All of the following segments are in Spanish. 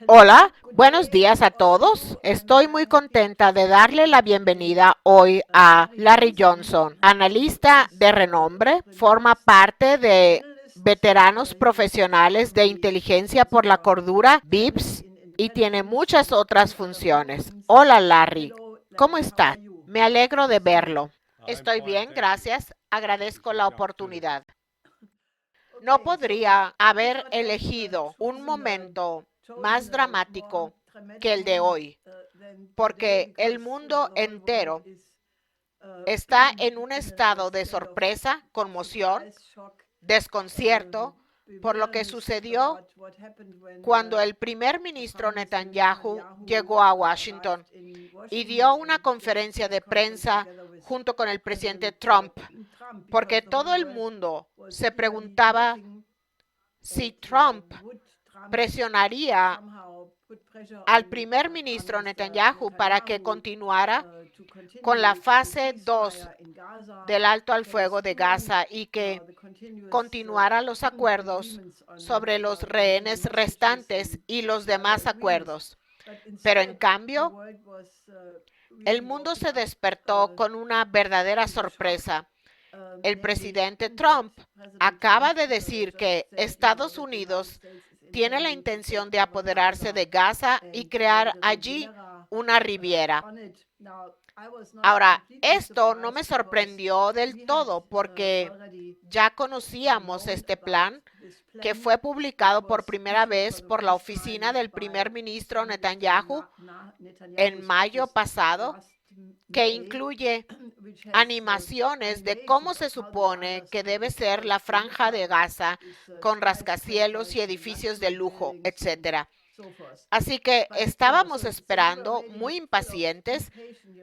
Hola, buenos días a todos. Estoy muy contenta de darle la bienvenida hoy a Larry Johnson, analista de renombre, forma parte de veteranos profesionales de inteligencia por la cordura, VIPS, y tiene muchas otras funciones. Hola Larry, ¿cómo está? Me alegro de verlo. Estoy bien, gracias. Agradezco la oportunidad. No podría haber elegido un momento más dramático que el de hoy, porque el mundo entero está en un estado de sorpresa, conmoción, desconcierto por lo que sucedió cuando el primer ministro Netanyahu llegó a Washington y dio una conferencia de prensa junto con el presidente Trump, porque todo el mundo se preguntaba si Trump presionaría al primer ministro Netanyahu para que continuara con la fase 2 del alto al fuego de Gaza y que continuara los acuerdos sobre los rehenes restantes y los demás acuerdos. Pero en cambio, el mundo se despertó con una verdadera sorpresa. El presidente Trump acaba de decir que Estados Unidos tiene la intención de apoderarse de Gaza y crear allí una riviera. Ahora, esto no me sorprendió del todo porque ya conocíamos este plan que fue publicado por primera vez por la oficina del primer ministro Netanyahu en mayo pasado, que incluye animaciones de cómo se supone que debe ser la franja de Gaza con rascacielos y edificios de lujo, etcétera. Así que estábamos esperando muy impacientes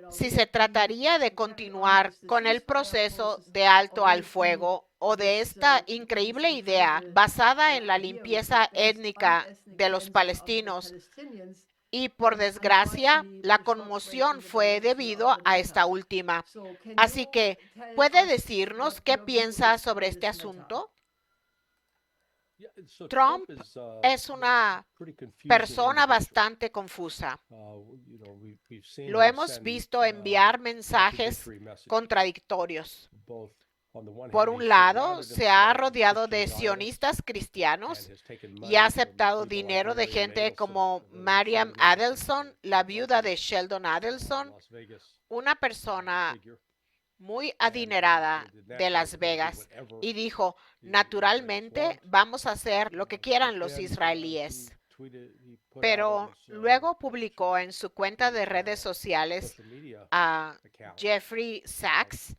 si se trataría de continuar con el proceso de alto al fuego o de esta increíble idea basada en la limpieza étnica de los palestinos. Y por desgracia, la conmoción fue debido a esta última. Así que, ¿puede decirnos qué piensa sobre este asunto? Trump es una persona bastante confusa. Lo hemos visto enviar mensajes contradictorios. Por un lado, se ha rodeado de sionistas cristianos y ha aceptado dinero de gente como Mariam Adelson, la viuda de Sheldon Adelson, una persona muy adinerada de Las Vegas, y dijo, naturalmente vamos a hacer lo que quieran los israelíes. Pero luego publicó en su cuenta de redes sociales a Jeffrey Sachs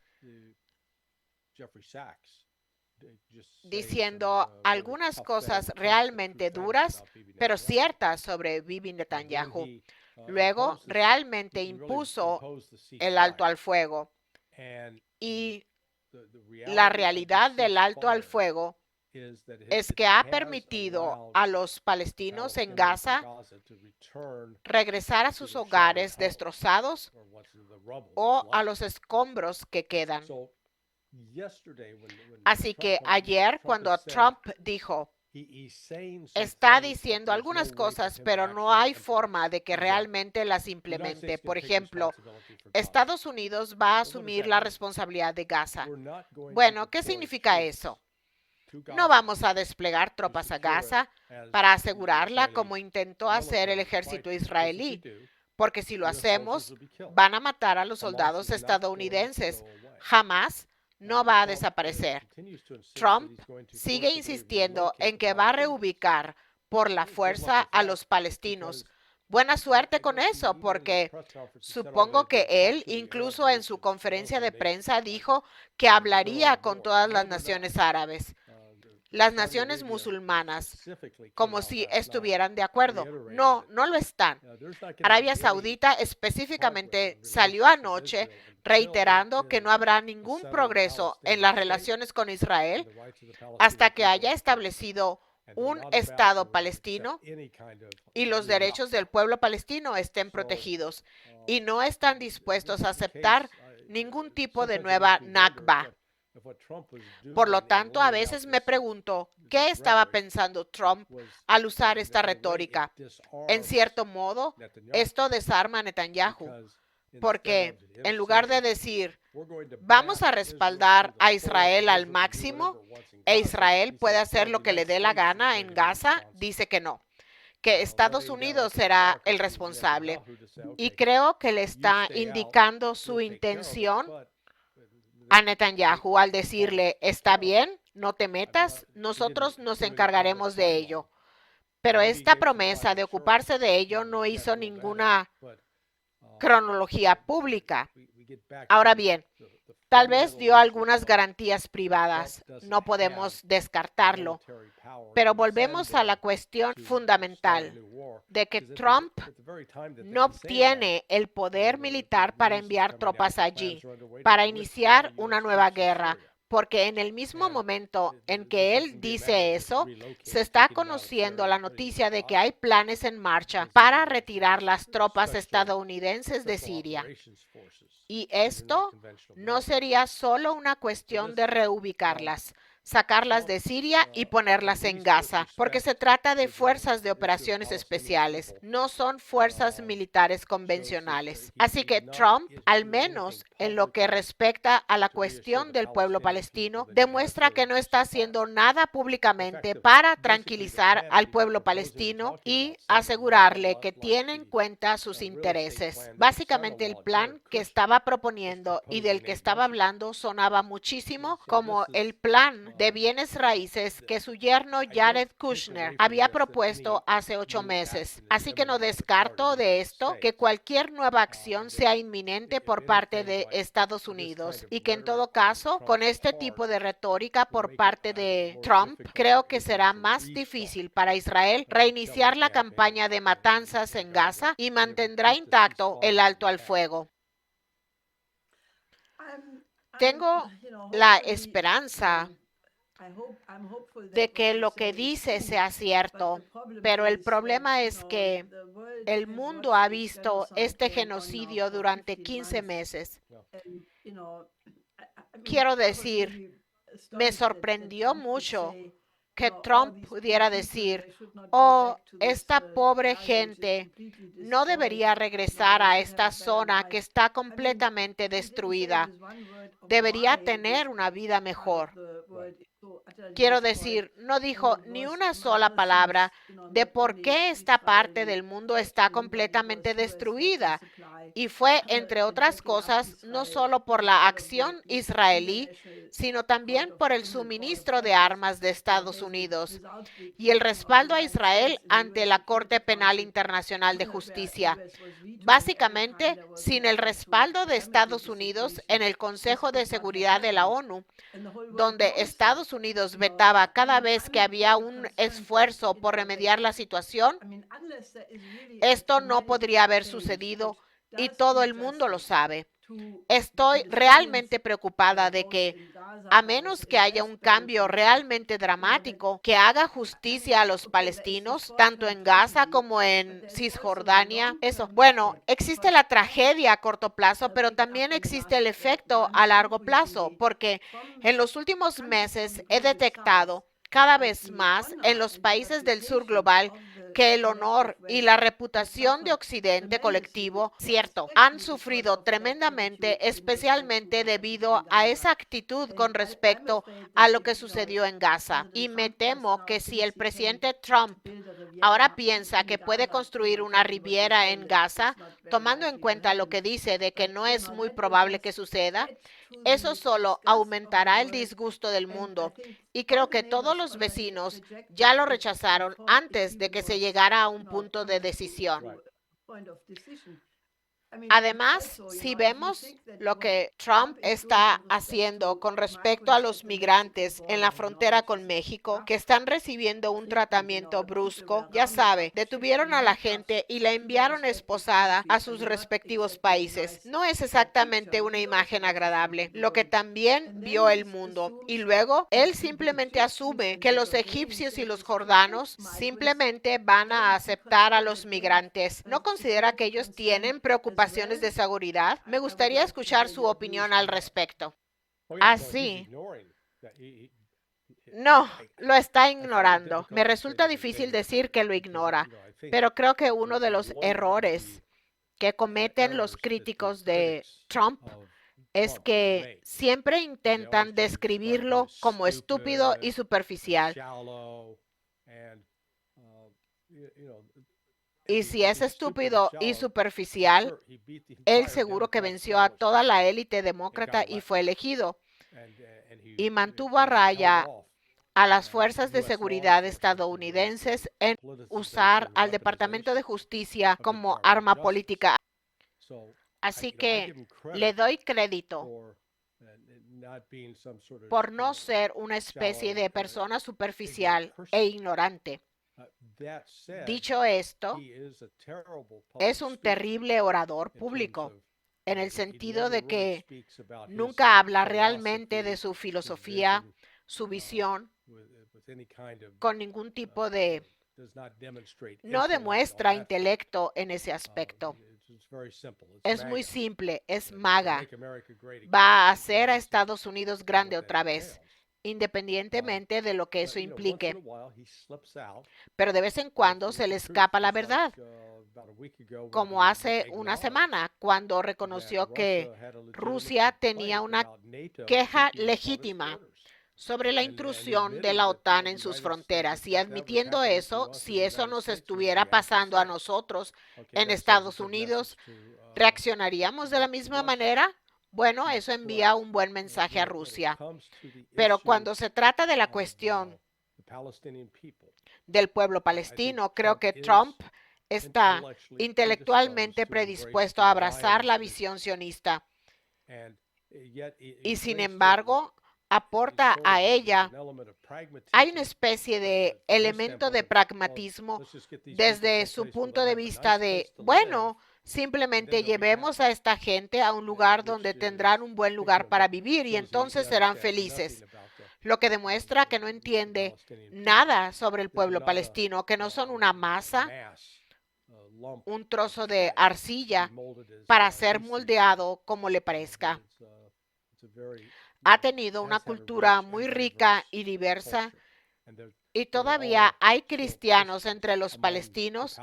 diciendo algunas cosas realmente duras, pero ciertas sobre Bibi Netanyahu. Luego realmente impuso el alto al fuego. Y la realidad del alto al fuego es que ha permitido a los palestinos en Gaza regresar a sus hogares destrozados o a los escombros que quedan. Así que ayer, cuando Trump dijo, está diciendo algunas cosas, pero no hay forma de que realmente las implemente. Por ejemplo, Estados Unidos va a asumir la responsabilidad de Gaza. Bueno, ¿qué significa eso? No vamos a desplegar tropas a Gaza para asegurarla como intentó hacer el ejército israelí, porque si lo hacemos, van a matar a los soldados estadounidenses. Jamás no va a desaparecer. Trump sigue insistiendo en que va a reubicar por la fuerza a los palestinos. Buena suerte con eso, porque supongo que él, incluso en su conferencia de prensa, dijo que hablaría con todas las naciones árabes, las naciones musulmanas, como si estuvieran de acuerdo. No, no lo están. Arabia Saudita específicamente salió anoche reiterando que no habrá ningún progreso en las relaciones con Israel hasta que haya establecido un Estado palestino y los derechos del pueblo palestino estén protegidos, y no están dispuestos a aceptar ningún tipo de nueva Nakba. Por lo tanto, a veces me pregunto, ¿qué estaba pensando Trump al usar esta retórica? En cierto modo, esto desarma a Netanyahu, porque en lugar de decir, vamos a respaldar a Israel al máximo e Israel puede hacer lo que le dé la gana en Gaza, dice que no, que Estados Unidos será el responsable. Y creo que le está indicando su intención a Netanyahu al decirle, está bien, no te metas, nosotros nos encargaremos de ello. Pero esta promesa de ocuparse de ello no hizo ninguna cronología pública. Ahora bien, tal vez dio algunas garantías privadas, no podemos descartarlo, pero volvemos a la cuestión fundamental de que Trump no tiene el poder militar para enviar tropas allí, para iniciar una nueva guerra, porque en el mismo momento en que él dice eso, se está conociendo la noticia de que hay planes en marcha para retirar las tropas estadounidenses de Siria. Y esto no sería solo una cuestión de reubicarlas, sacarlas de Siria y ponerlas en Gaza, porque se trata de fuerzas de operaciones especiales, no son fuerzas militares convencionales. Así que Trump, al menos en lo que respecta a la cuestión del pueblo palestino, demuestra que no está haciendo nada públicamente para tranquilizar al pueblo palestino y asegurarle que tiene en cuenta sus intereses. Básicamente el plan que estaba proponiendo y del que estaba hablando sonaba muchísimo como el plan de bienes raíces que su yerno Jared Kushner había propuesto hace 8 meses. Así que no descarto de esto que cualquier nueva acción sea inminente por parte de Estados Unidos y que en todo caso, con este tipo de retórica por parte de Trump, creo que será más difícil para Israel reiniciar la campaña de matanzas en Gaza y mantendrá intacto el alto al fuego. Tengo la esperanza de que lo que dice sea cierto, pero el problema es que el mundo ha visto este genocidio durante 15 meses. Quiero decir, me sorprendió mucho que Trump pudiera decir, oh, esta pobre gente no debería regresar a esta zona que está completamente destruida. Debería tener una vida mejor. Quiero decir, no dijo ni una sola palabra de por qué esta parte del mundo está completamente destruida. Y fue, entre otras cosas, no solo por la acción israelí, sino también por el suministro de armas de Estados Unidos y el respaldo a Israel ante la Corte Penal Internacional de Justicia. Básicamente, sin el respaldo de Estados Unidos en el Consejo de Seguridad de la ONU, donde Estados Unidos vetaba cada vez que había un esfuerzo por remediar la situación, esto no podría haber sucedido y todo el mundo lo sabe. Estoy realmente preocupada de que, a menos que haya un cambio realmente dramático que haga justicia a los palestinos, tanto en Gaza como en Cisjordania, bueno, existe la tragedia a corto plazo, pero también existe el efecto a largo plazo, porque en los últimos meses he detectado cada vez más en los países del sur global que el honor y la reputación de Occidente colectivo, cierto, han sufrido tremendamente, especialmente debido a esa actitud con respecto a lo que sucedió en Gaza. Y me temo que si el presidente Trump ahora piensa que puede construir una riviera en Gaza, tomando en cuenta lo que dice de que no es muy probable que suceda, eso solo aumentará el disgusto del mundo y creo que todos los vecinos ya lo rechazaron antes de que se llegara a un punto de decisión. Además, si vemos lo que Trump está haciendo con respecto a los migrantes en la frontera con México, que están recibiendo un tratamiento brusco, ya sabe, detuvieron a la gente y la enviaron esposada a sus respectivos países. No es exactamente una imagen agradable, lo que también vio el mundo. Y luego, él simplemente asume que los egipcios y los jordanos simplemente van a aceptar a los migrantes. ¿No considera que ellos tienen preocupaciones de seguridad? Me gustaría escuchar su opinión al respecto. Así, no, lo está ignorando. Me resulta difícil decir que lo ignora, pero creo que uno de los errores que cometen los críticos de Trump es que siempre intentan describirlo como estúpido y superficial. Y si es estúpido y superficial, él seguro que venció a toda la élite demócrata y fue elegido. Y mantuvo a raya a las fuerzas de seguridad estadounidenses en usar al Departamento de Justicia como arma política. Así que le doy crédito por no ser una especie de persona superficial e ignorante. Dicho esto, es un terrible orador público, en el sentido de que nunca habla realmente de su filosofía, su visión, con ningún tipo de... No demuestra intelecto en ese aspecto. Es muy simple, es MAGA. Va a hacer a Estados Unidos grande otra vez, independientemente de lo que eso implique. Pero de vez en cuando se le escapa la verdad, como hace una semana, cuando reconoció que Rusia tenía una queja legítima sobre la intrusión de la OTAN en sus fronteras, y admitiendo eso, si eso nos estuviera pasando a nosotros en Estados Unidos, ¿reaccionaríamos de la misma manera? Bueno, eso envía un buen mensaje a Rusia. Pero cuando se trata de la cuestión del pueblo palestino, creo que Trump está intelectualmente predispuesto a abrazar la visión sionista. Y sin embargo, aporta a ella, hay una especie de elemento de pragmatismo desde su punto de vista de, bueno, simplemente llevemos a esta gente a un lugar donde tendrán un buen lugar para vivir y entonces serán felices. Lo que demuestra que no entiende nada sobre el pueblo palestino, que no son una masa, un trozo de arcilla para ser moldeado como le parezca. Ha tenido una cultura muy rica y diversa, y todavía hay cristianos entre los palestinos.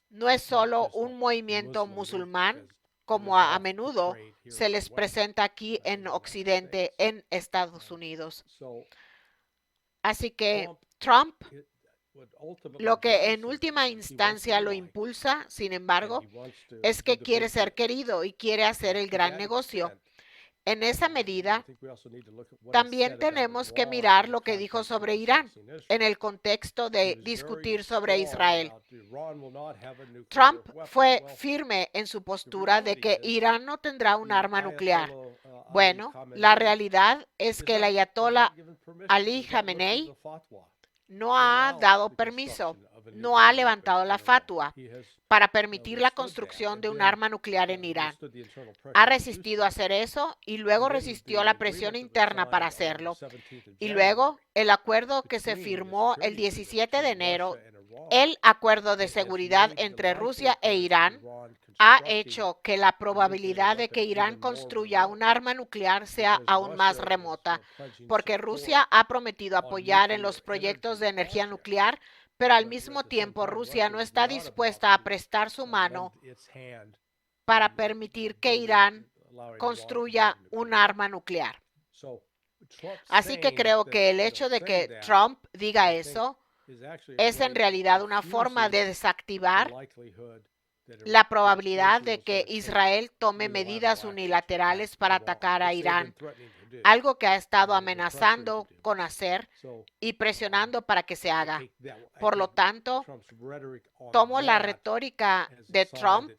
No es solo un movimiento musulmán, como a menudo se les presenta aquí en Occidente, en Estados Unidos. Así que Trump, lo que en última instancia lo impulsa, sin embargo, es que quiere ser querido y quiere hacer el gran negocio. En esa medida, también tenemos que mirar lo que dijo sobre Irán en el contexto de discutir sobre Israel. Trump fue firme en su postura de que Irán no tendrá un arma nuclear. Bueno, la realidad es que el ayatollah Ali Khamenei no ha dado permiso, no ha levantado la fatua para permitir la construcción de un arma nuclear en Irán. Ha resistido a hacer eso y luego resistió la presión interna para hacerlo. Y luego el acuerdo que se firmó el 17 de enero, el acuerdo de seguridad entre Rusia e Irán, ha hecho que la probabilidad de que Irán construya un arma nuclear sea aún más remota, porque Rusia ha prometido apoyar en los proyectos de energía nuclear, pero al mismo tiempo Rusia no está dispuesta a prestar su mano para permitir que Irán construya un arma nuclear. Así que creo que el hecho de que Trump diga eso es en realidad una forma de desactivar la probabilidad de que Israel tome medidas unilaterales para atacar a Irán, algo que ha estado amenazando con hacer y presionando para que se haga. Por lo tanto, tomo la retórica de Trump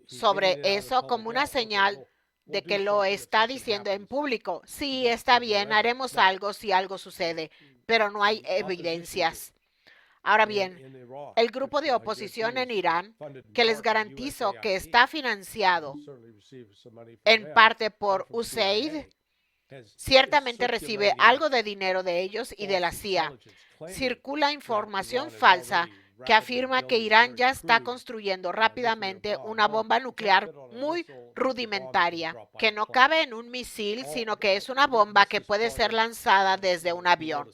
sobre eso como una señal de que lo está diciendo en público. Sí, está bien, haremos algo si algo sucede, pero no hay evidencias. Ahora bien, el grupo de oposición en Irán, que les garantizo que está financiado en parte por USAID, ciertamente recibe algo de dinero de ellos y de la CIA. Circula información falsa que afirma que Irán ya está construyendo rápidamente una bomba nuclear muy rudimentaria, que no cabe en un misil, sino que es una bomba que puede ser lanzada desde un avión.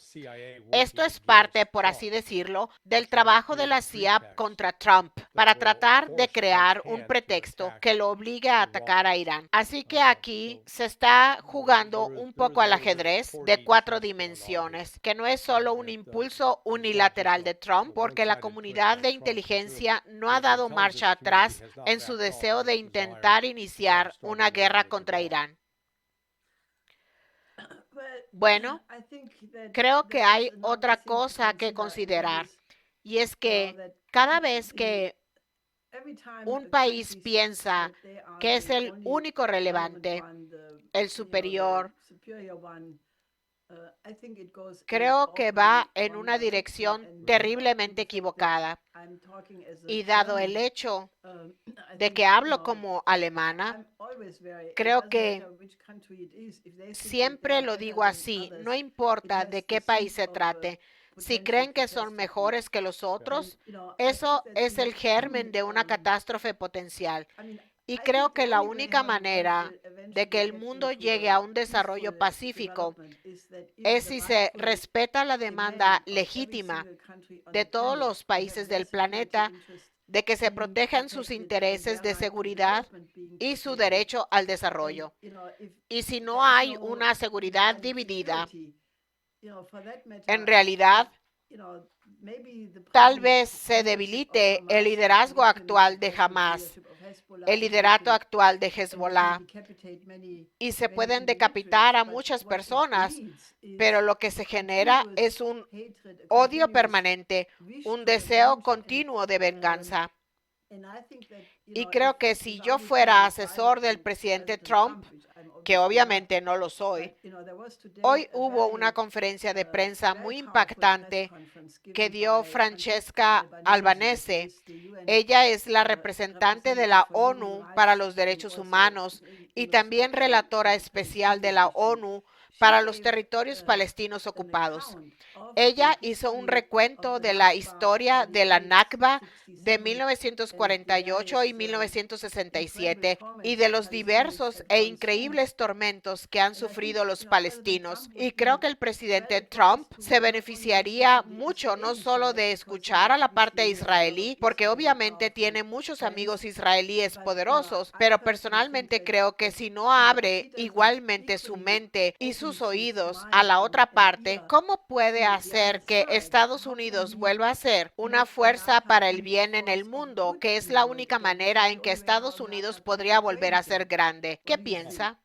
Esto es parte, por así decirlo, del trabajo de la CIA contra Trump para tratar de crear un pretexto que lo obligue a atacar a Irán. Así que aquí se está jugando un poco al ajedrez de 4 dimensiones, que no es solo un impulso unilateral de Trump, porque la comunidad de inteligencia no ha dado marcha atrás en su deseo de intentar iniciar una guerra contra Irán. Bueno, creo que hay otra cosa que considerar, y es que cada vez que un país piensa que es el único relevante, el superior, creo que va en una dirección terriblemente equivocada. Y dado el hecho de que hablo como alemana, creo que siempre lo digo así, no importa de qué país se trate, si creen que son mejores que los otros, eso es el germen de una catástrofe potencial. Y creo que la única manera de que el mundo llegue a un desarrollo pacífico es si se respeta la demanda legítima de todos los países del planeta de que se protejan sus intereses de seguridad y su derecho al desarrollo. Y si no hay una seguridad dividida, en realidad, tal vez se debilite el liderazgo actual de Hamás, el liderato actual de Hezbollah, y se pueden decapitar a muchas personas, pero lo que se genera es un odio permanente, un deseo continuo de venganza. Y creo que si yo fuera asesor del presidente Trump, que obviamente no lo soy, hoy hubo una conferencia de prensa muy impactante que dio Francesca Albanese. Ella es la representante de la ONU para los Derechos Humanos y también relatora especial de la ONU para los territorios palestinos ocupados. Ella hizo un recuento de la historia de la Nakba de 1948 y 1967 y de los diversos e increíbles tormentos que han sufrido los palestinos. Y creo que el presidente Trump se beneficiaría mucho no solo de escuchar a la parte israelí, porque obviamente tiene muchos amigos israelíes poderosos, pero personalmente creo que si no abre igualmente su mente y sus oídos a la otra parte, ¿cómo puede hacer que Estados Unidos vuelva a ser una fuerza para el bien en el mundo, que es la única manera en que Estados Unidos podría volver a ser grande? ¿Qué piensa?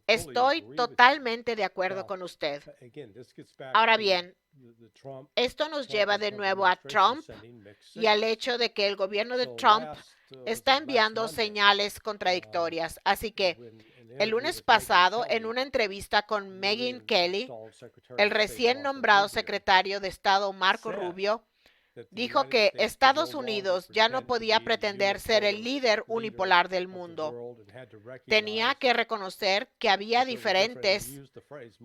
Estoy totalmente de acuerdo con usted. Ahora bien, esto nos lleva de nuevo a Trump y al hecho de que el gobierno de Trump está enviando señales contradictorias. Así que el lunes pasado, en una entrevista con Megyn Kelly, el recién nombrado secretario de Estado Marco Rubio dijo que Estados Unidos ya no podía pretender ser el líder unipolar del mundo. Tenía que reconocer que había diferentes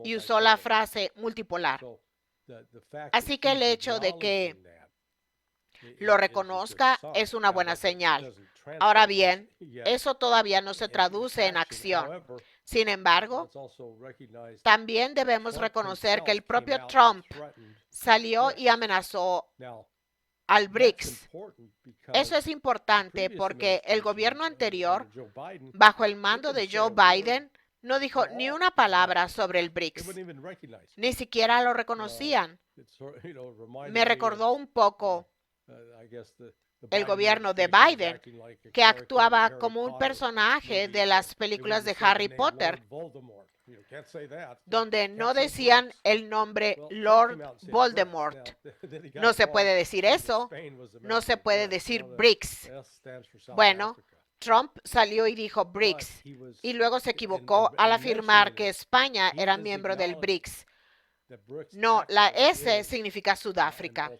y usó la frase multipolar. Así que el hecho de que lo reconozca es una buena señal. Ahora bien, eso todavía no se traduce en acción. Sin embargo, también debemos reconocer que el propio Trump salió y amenazó al BRICS. Eso es importante porque el gobierno anterior, bajo el mando de Joe Biden, no dijo ni una palabra sobre el BRICS. Ni siquiera lo reconocían. Me recordó un poco el gobierno de Biden, que actuaba como un personaje de las películas de Harry Potter, donde no decían el nombre Lord Voldemort. No se puede decir eso. No se puede decir BRICS. Bueno, Trump salió y dijo BRICS, y luego se equivocó al afirmar que España era miembro del BRICS. No, la S significa Sudáfrica.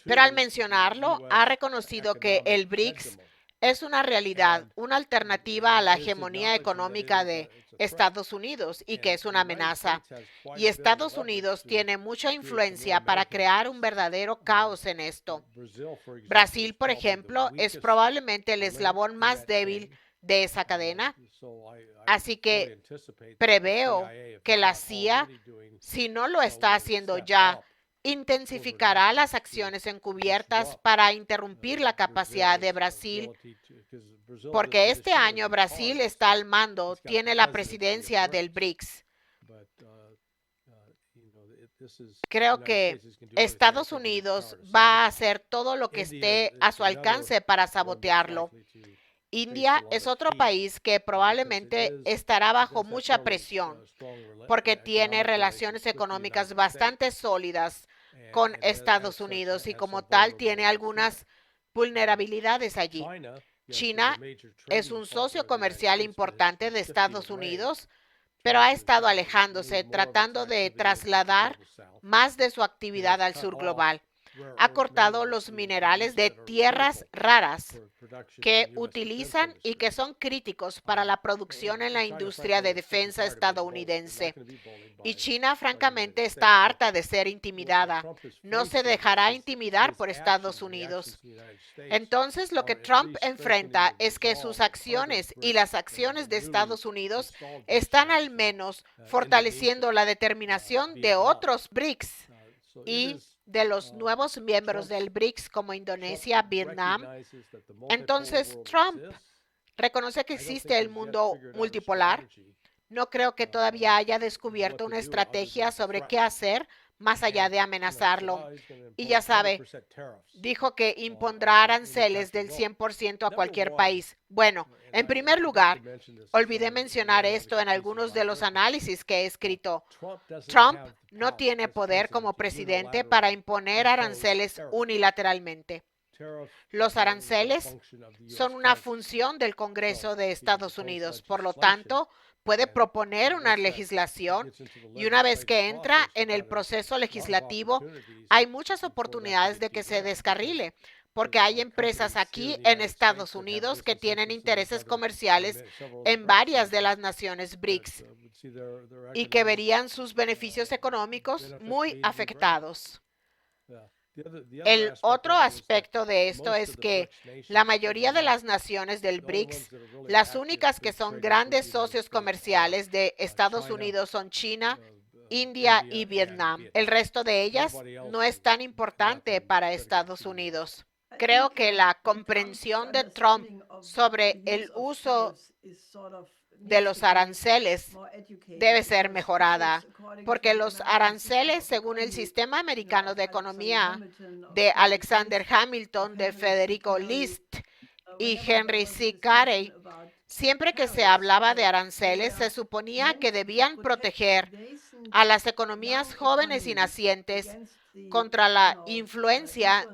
Pero al mencionarlo, ha reconocido que el BRICS Es una realidad, una alternativa a la hegemonía económica de Estados Unidos y que es una amenaza. Y Estados Unidos tiene mucha influencia para crear un verdadero caos en esto. Brasil, por ejemplo, es probablemente el eslabón más débil de esa cadena, así que preveo que la CIA, si no lo está haciendo ya, intensificará las acciones encubiertas para interrumpir la capacidad de Brasil, porque este año Brasil está al mando, tiene la presidencia del BRICS. Creo que Estados Unidos va a hacer todo lo que esté a su alcance para sabotearlo. India es otro país que probablemente estará bajo mucha presión porque tiene relaciones económicas bastante sólidas con Estados Unidos y como tal tiene algunas vulnerabilidades allí. China es un socio comercial importante de Estados Unidos, pero ha estado alejándose, tratando de trasladar más de su actividad al sur global. Ha cortado los minerales de tierras raras que utilizan y que son críticos para la producción en la industria de defensa estadounidense. Y China, francamente, está harta de ser intimidada. No se dejará intimidar por Estados Unidos. Entonces, lo que Trump enfrenta es que sus acciones y las acciones de Estados Unidos están al menos fortaleciendo la determinación de otros BRICS y de los nuevos miembros del BRICS como Indonesia, Vietnam. Entonces, Trump reconoce que existe el mundo multipolar. No creo que todavía haya descubierto una estrategia sobre qué hacer más allá de amenazarlo. Y ya sabe, dijo que impondrá aranceles del 100% a cualquier país. Bueno, en primer lugar, olvidé mencionar esto en algunos de los análisis que he escrito. Trump no tiene poder como presidente para imponer aranceles unilateralmente. Los aranceles son una función del Congreso de Estados Unidos. Por lo tanto, puede proponer una legislación y una vez que entra en el proceso legislativo, hay muchas oportunidades de que se descarrile, porque hay empresas aquí en Estados Unidos que tienen intereses comerciales en varias de las naciones BRICS y que verían sus beneficios económicos muy afectados. El otro aspecto de esto es que la mayoría de las naciones del BRICS, las únicas que son grandes socios comerciales de Estados Unidos son China, India y Vietnam. El resto de ellas no es tan importante para Estados Unidos. Creo que la comprensión de Trump sobre el uso de los aranceles debe ser mejorada, porque los aranceles, según el Sistema Americano de Economía de Alexander Hamilton, de Federico List y Henry C. Carey, siempre que se hablaba de aranceles, se suponía que debían proteger a las economías jóvenes y nacientes contra la influencia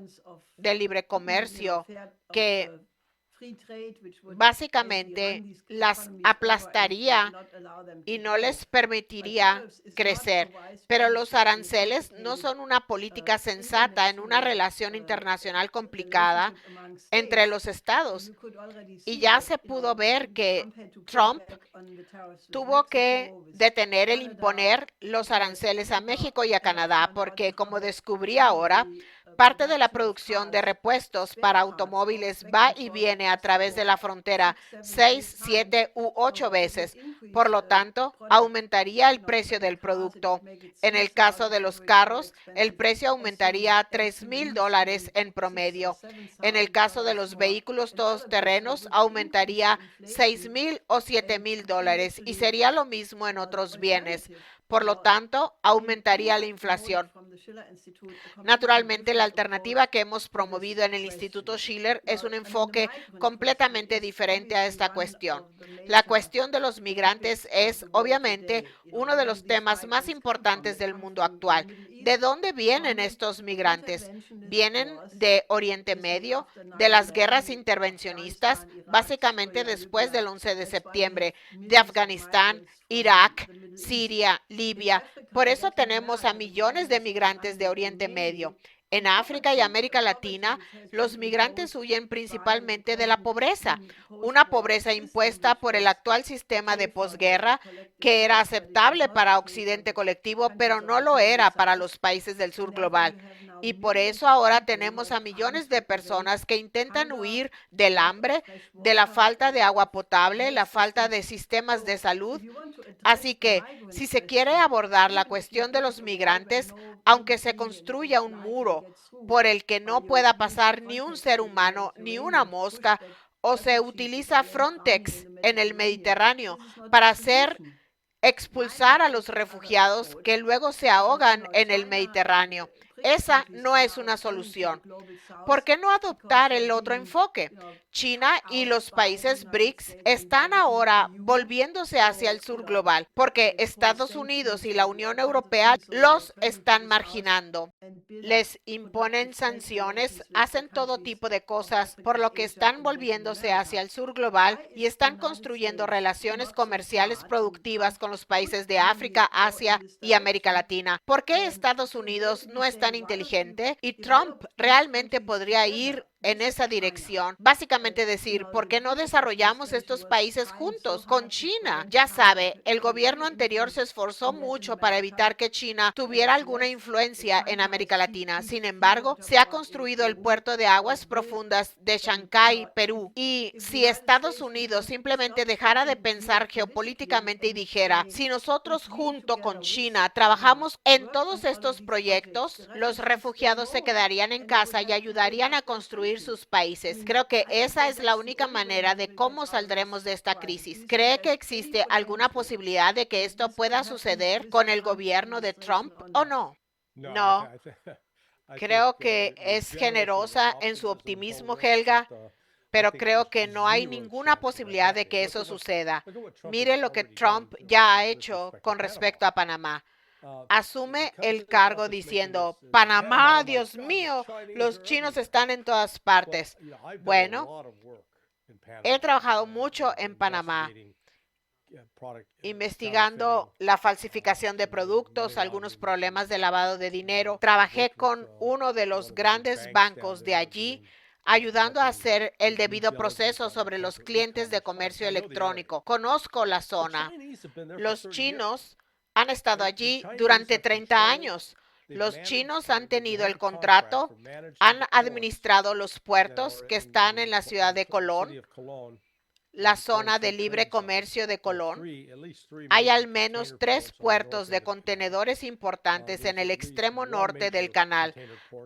del libre comercio que básicamente las aplastaría y no les permitiría crecer. Pero los aranceles no son una política sensata en una relación internacional complicada entre los estados. Y ya se pudo ver que Trump tuvo que detener el imponer los aranceles a México y a Canadá, porque como descubrí ahora, parte de la producción de repuestos para automóviles va y viene a través de la frontera 6, 7 u 8 veces. Por lo tanto, aumentaría el precio del producto. En el caso de los carros, el precio aumentaría a $3,000 en promedio. En el caso de los vehículos todoterrenos, aumentaría $6,000 o $7,000 y sería lo mismo en otros bienes. Por lo tanto, aumentaría la inflación. Naturalmente, la alternativa que hemos promovido en el Instituto Schiller es un enfoque completamente diferente a esta cuestión. La cuestión de los migrantes es, obviamente, uno de los temas más importantes del mundo actual. ¿De dónde vienen estos migrantes? ¿Vienen de Oriente Medio, de las guerras intervencionistas, básicamente después del 11 de septiembre, de Afganistán, Irak, Siria, Libia? Por eso tenemos a millones de migrantes de Oriente Medio. En África y América Latina, los migrantes huyen principalmente de la pobreza, una pobreza impuesta por el actual sistema de posguerra que era aceptable para Occidente colectivo, pero no lo era para los países del sur global. Y por eso ahora tenemos a millones de personas que intentan huir del hambre, de la falta de agua potable, la falta de sistemas de salud. Así que, si se quiere abordar la cuestión de los migrantes, aunque se construya un muro por el que no pueda pasar ni un ser humano ni una mosca, o se utiliza Frontex en el Mediterráneo para expulsar a los refugiados que luego se ahogan en el Mediterráneo. Esa no es una solución. ¿Por qué no adoptar el otro enfoque? China y los países BRICS están ahora volviéndose hacia el sur global porque Estados Unidos y la Unión Europea los están marginando. Les imponen sanciones, hacen todo tipo de cosas, por lo que están volviéndose hacia el sur global y están construyendo relaciones comerciales productivas con los países de África, Asia y América Latina. ¿Por qué Estados Unidos no es tan inteligente? Y Trump realmente podría ir en esa dirección. Básicamente decir, ¿por qué no desarrollamos estos países juntos con China? Ya sabe, el gobierno anterior se esforzó mucho para evitar que China tuviera alguna influencia en América Latina. Sin embargo, se ha construido el puerto de aguas profundas de Chancay, Perú. Y si Estados Unidos simplemente dejara de pensar geopolíticamente y dijera, si nosotros junto con China trabajamos en todos estos proyectos, los refugiados se quedarían en casa y ayudarían a construir sus países. Creo que esa es la única manera de cómo saldremos de esta crisis. ¿Cree que existe alguna posibilidad de que esto pueda suceder con el gobierno de Trump o no? No. Creo que es generosa en su optimismo, Helga, pero creo que no hay ninguna posibilidad de que eso suceda. Mire lo que Trump ya ha hecho con respecto a Panamá. Asume el cargo diciendo, Panamá, Dios mío, los chinos están en todas partes. Bueno, he trabajado mucho en Panamá, investigando la falsificación de productos, algunos problemas de lavado de dinero. Trabajé con uno de los grandes bancos de allí, ayudando a hacer el debido proceso sobre los clientes de comercio electrónico. Conozco la zona. Los chinos han estado allí durante 30 años. Los chinos han tenido el contrato, han administrado los puertos que están en la ciudad de Colón, la zona de libre comercio de Colón. Hay al menos 3 puertos de contenedores importantes en el extremo norte del canal.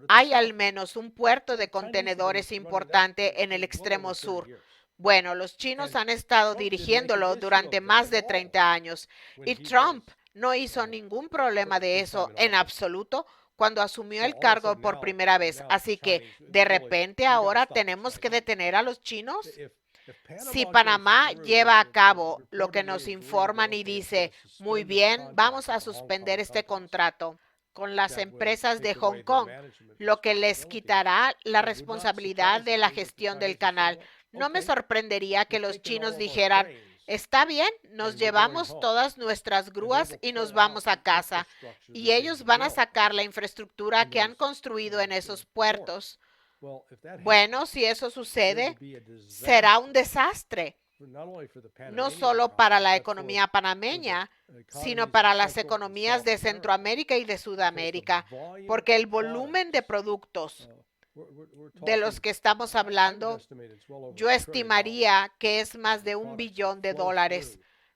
Hay al menos un puerto de contenedores importante en el extremo sur. Bueno, los chinos han estado dirigiéndolo durante más de 30 años y Trump no hizo ningún problema de eso en absoluto cuando asumió el cargo por primera vez. Así que, de repente, ahora tenemos que detener a los chinos. Si Panamá lleva a cabo lo que nos informan y dice, muy bien, vamos a suspender este contrato con las empresas de Hong Kong, lo que les quitará la responsabilidad de la gestión del canal. No me sorprendería que los chinos dijeran, está bien, nos llevamos todas nuestras grúas y nos vamos a casa. Y ellos van a sacar la infraestructura que han construido en esos puertos. Bueno, si eso sucede, será un desastre, no solo para la economía panameña, sino para las economías de Centroamérica y de Sudamérica, porque el volumen de productos de los que estamos hablando, yo estimaría que es más de $1 billón,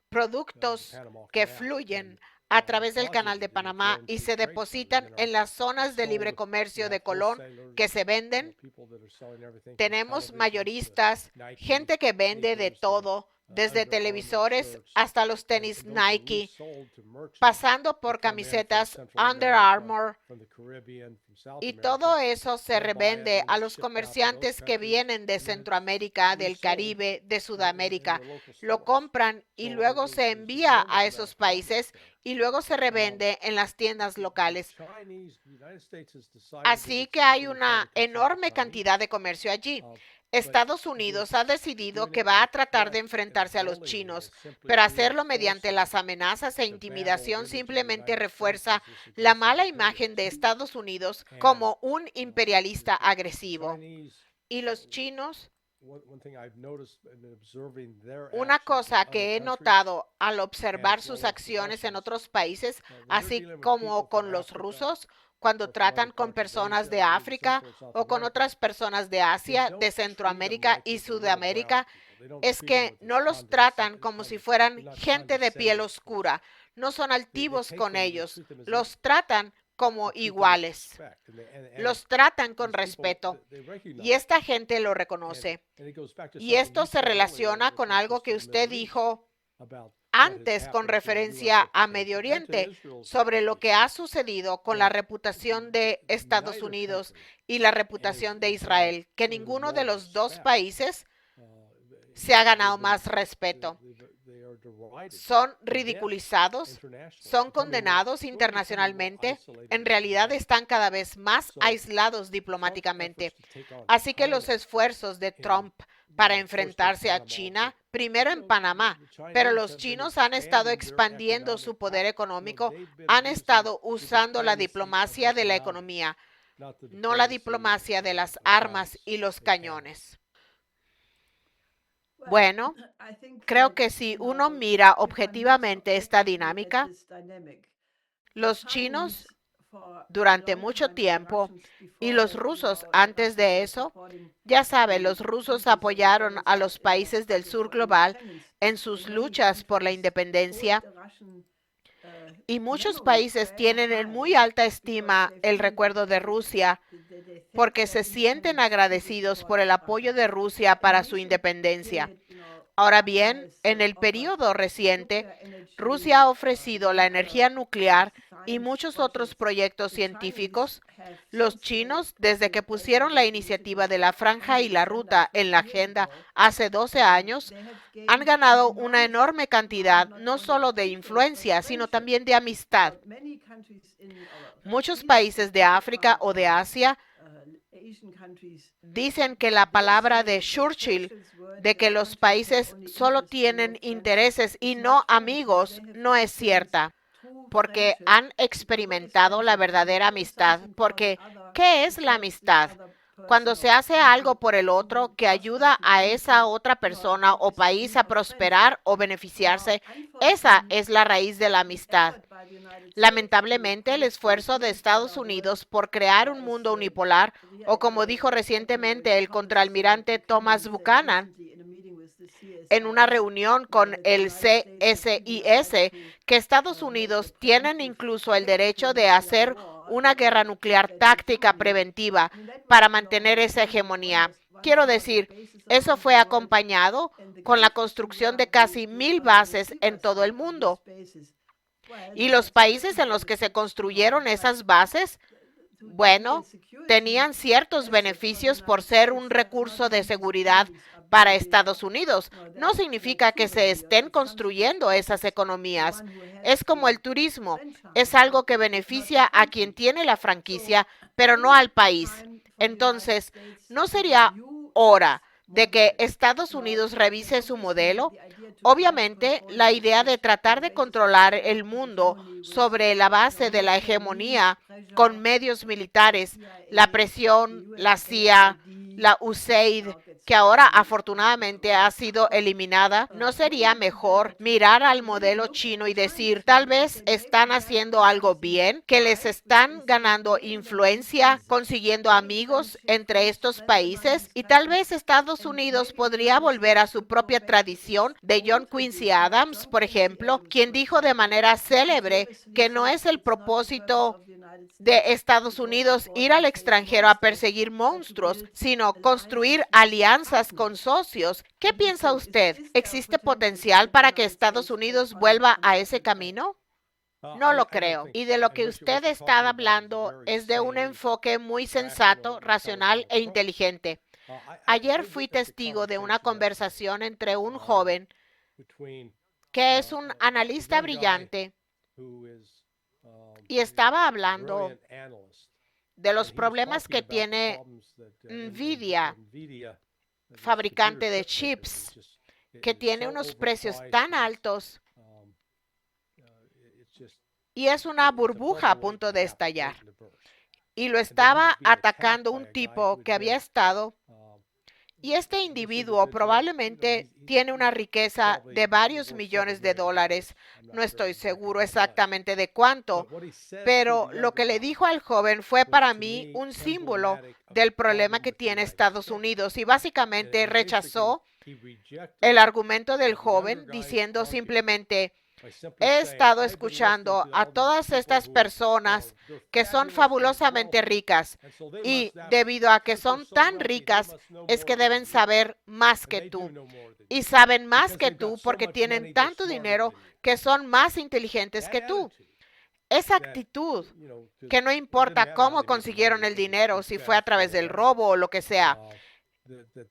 productos que fluyen a través del Canal de Panamá y se depositan en las zonas de libre comercio de Colón que se venden. Tenemos mayoristas, gente que vende de todo, desde televisores hasta los tenis Nike, pasando por camisetas Under Armour, y todo eso se revende a los comerciantes que vienen de Centroamérica, del Caribe, de Sudamérica. Lo compran y luego se envía a esos países y luego se revende en las tiendas locales. Así que hay una enorme cantidad de comercio allí. Estados Unidos ha decidido que va a tratar de enfrentarse a los chinos, pero hacerlo mediante las amenazas e intimidación simplemente refuerza la mala imagen de Estados Unidos como un imperialista agresivo. Y los chinos, una cosa que he notado al observar sus acciones en otros países, así como con los rusos, cuando tratan con personas de África o con otras personas de Asia, de Centroamérica y Sudamérica, es que no los tratan como si fueran gente de piel oscura. No son altivos con ellos. Los tratan como iguales. Los tratan con respeto. Y esta gente lo reconoce. Y esto se relaciona con algo que usted dijo antes con referencia a Medio Oriente, sobre lo que ha sucedido con la reputación de Estados Unidos y la reputación de Israel, que ninguno de los dos países se ha ganado más respeto. Son ridiculizados, son condenados internacionalmente, en realidad están cada vez más aislados diplomáticamente. Así que los esfuerzos de Trump para enfrentarse a China, primero en Panamá, pero los chinos han estado expandiendo su poder económico, han estado usando la diplomacia de la economía, no la diplomacia de las armas y los cañones. Bueno, creo que si uno mira objetivamente esta dinámica, los chinos durante mucho tiempo y los rusos antes de eso, ya sabe, los rusos apoyaron a los países del sur global en sus luchas por la independencia y muchos países tienen en muy alta estima el recuerdo de Rusia porque se sienten agradecidos por el apoyo de Rusia para su independencia. Ahora bien, en el periodo reciente, Rusia ha ofrecido la energía nuclear y muchos otros proyectos científicos. Los chinos, desde que pusieron la iniciativa de la Franja y la Ruta en la agenda hace 12 años, han ganado una enorme cantidad no solo de influencia, sino también de amistad. Muchos países de África o de Asia dicen que la palabra de Churchill, de que los países solo tienen intereses y no amigos, no es cierta, porque han experimentado la verdadera amistad. Porque, ¿qué es la amistad? Cuando se hace algo por el otro que ayuda a esa otra persona o país a prosperar o beneficiarse, esa es la raíz de la amistad. Lamentablemente, el esfuerzo de Estados Unidos por crear un mundo unipolar, o como dijo recientemente el contraalmirante Thomas Buchanan en una reunión con el CSIS, que Estados Unidos tienen incluso el derecho de hacer una guerra nuclear táctica preventiva para mantener esa hegemonía. Quiero decir, eso fue acompañado con la construcción de casi 1,000 bases en todo el mundo. Y los países en los que se construyeron esas bases, bueno, tenían ciertos beneficios por ser un recurso de seguridad para Estados Unidos. No significa que se estén construyendo esas economías. Es como el turismo. Es algo que beneficia a quien tiene la franquicia, pero no al país. Entonces, ¿no sería hora de que Estados Unidos revise su modelo? Obviamente, la idea de tratar de controlar el mundo sobre la base de la hegemonía con medios militares, la presión, la CIA, la USAID, que ahora afortunadamente ha sido eliminada, ¿no sería mejor mirar al modelo chino y decir, tal vez están haciendo algo bien, que les están ganando influencia, consiguiendo amigos entre estos países y tal vez Estados Unidos podría volver a su propia tradición de John Quincy Adams, por ejemplo, quien dijo de manera célebre que no es el propósito de Estados Unidos ir al extranjero a perseguir monstruos, sino construir alianzas con socios. ¿Qué piensa usted? ¿Existe potencial para que Estados Unidos vuelva a ese camino? No lo creo. Y de lo que usted está hablando es de un enfoque muy sensato, racional e inteligente. Ayer fui testigo de una conversación entre un joven que es un analista brillante y estaba hablando de los problemas que tiene Nvidia, fabricante de chips, que tiene unos precios tan altos y es una burbuja a punto de estallar. Y lo estaba atacando un tipo que había estado, y este individuo probablemente tiene una riqueza de varios millones de dólares. No estoy seguro exactamente de cuánto, pero lo que le dijo al joven fue para mí un símbolo del problema que tiene Estados Unidos, y básicamente rechazó el argumento del joven diciendo simplemente: he estado escuchando a todas estas personas que son fabulosamente ricas, y debido a que son tan ricas es que deben saber más que tú, y saben más que tú porque tienen tanto dinero que son más inteligentes que tú. Esa actitud, que no importa cómo consiguieron el dinero, si fue a través del robo o lo que sea,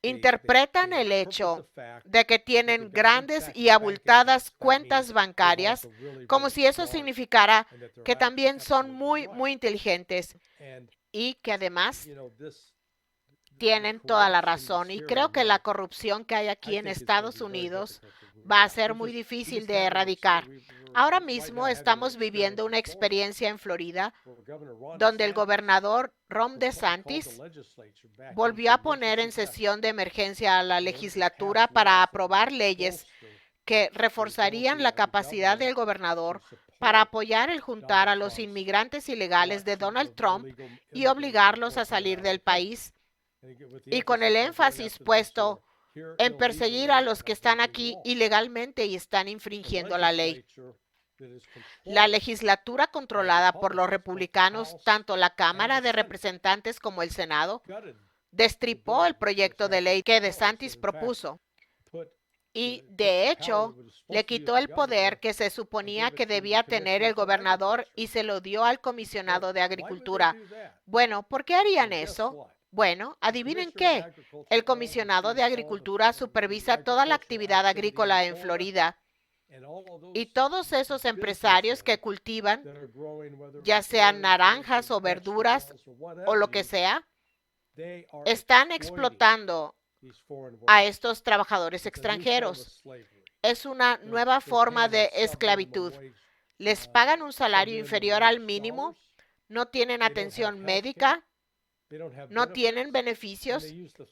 interpretan el hecho de que tienen grandes y abultadas cuentas bancarias como si eso significara que también son muy, muy inteligentes, y que además tienen toda la razón. Y creo que la corrupción que hay aquí en Estados Unidos va a ser muy difícil de erradicar. Ahora mismo estamos viviendo una experiencia en Florida donde el gobernador Ron DeSantis volvió a poner en sesión de emergencia a la legislatura para aprobar leyes que reforzarían la capacidad del gobernador para apoyar el juntar a los inmigrantes ilegales de Donald Trump y obligarlos a salir del país, y con el énfasis puesto en perseguir a los que están aquí ilegalmente y están infringiendo la ley. La legislatura controlada por los republicanos, tanto la Cámara de Representantes como el Senado, destripó el proyecto de ley que DeSantis propuso y, de hecho, le quitó el poder que se suponía que debía tener el gobernador y se lo dio al comisionado de Agricultura. Bueno, ¿por qué harían eso? Bueno, adivinen qué. El comisionado de Agricultura supervisa toda la actividad agrícola en Florida, y todos esos empresarios que cultivan, ya sean naranjas o verduras o lo que sea, están explotando a estos trabajadores extranjeros. Es una nueva forma de esclavitud. Les pagan un salario inferior al mínimo, no tienen atención médica, no tienen beneficios,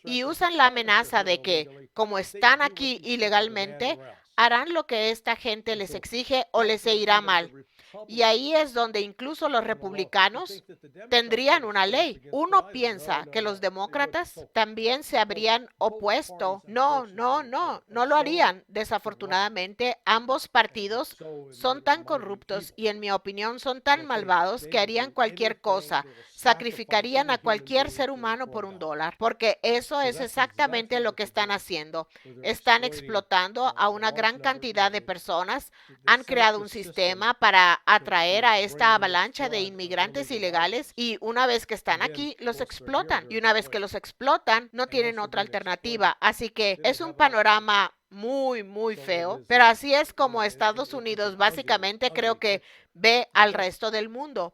y usan la amenaza de que, como están aquí ilegalmente, harán lo que esta gente les exige o les irá mal. Y ahí es donde incluso los republicanos tendrían una ley. Uno piensa que los demócratas también se habrían opuesto. No lo harían. Desafortunadamente, ambos partidos son tan corruptos y, en mi opinión, son tan malvados que harían cualquier cosa. Sacrificarían a cualquier ser humano por $1, porque eso es exactamente lo que están haciendo. Están explotando a una gran cantidad de personas. Han creado un sistema para atraer a esta avalancha de inmigrantes ilegales, y una vez que están aquí, los explotan. Y una vez que los explotan, no tienen otra alternativa. Así que es un panorama muy, muy feo, pero así es como Estados Unidos básicamente creo que ve al resto del mundo.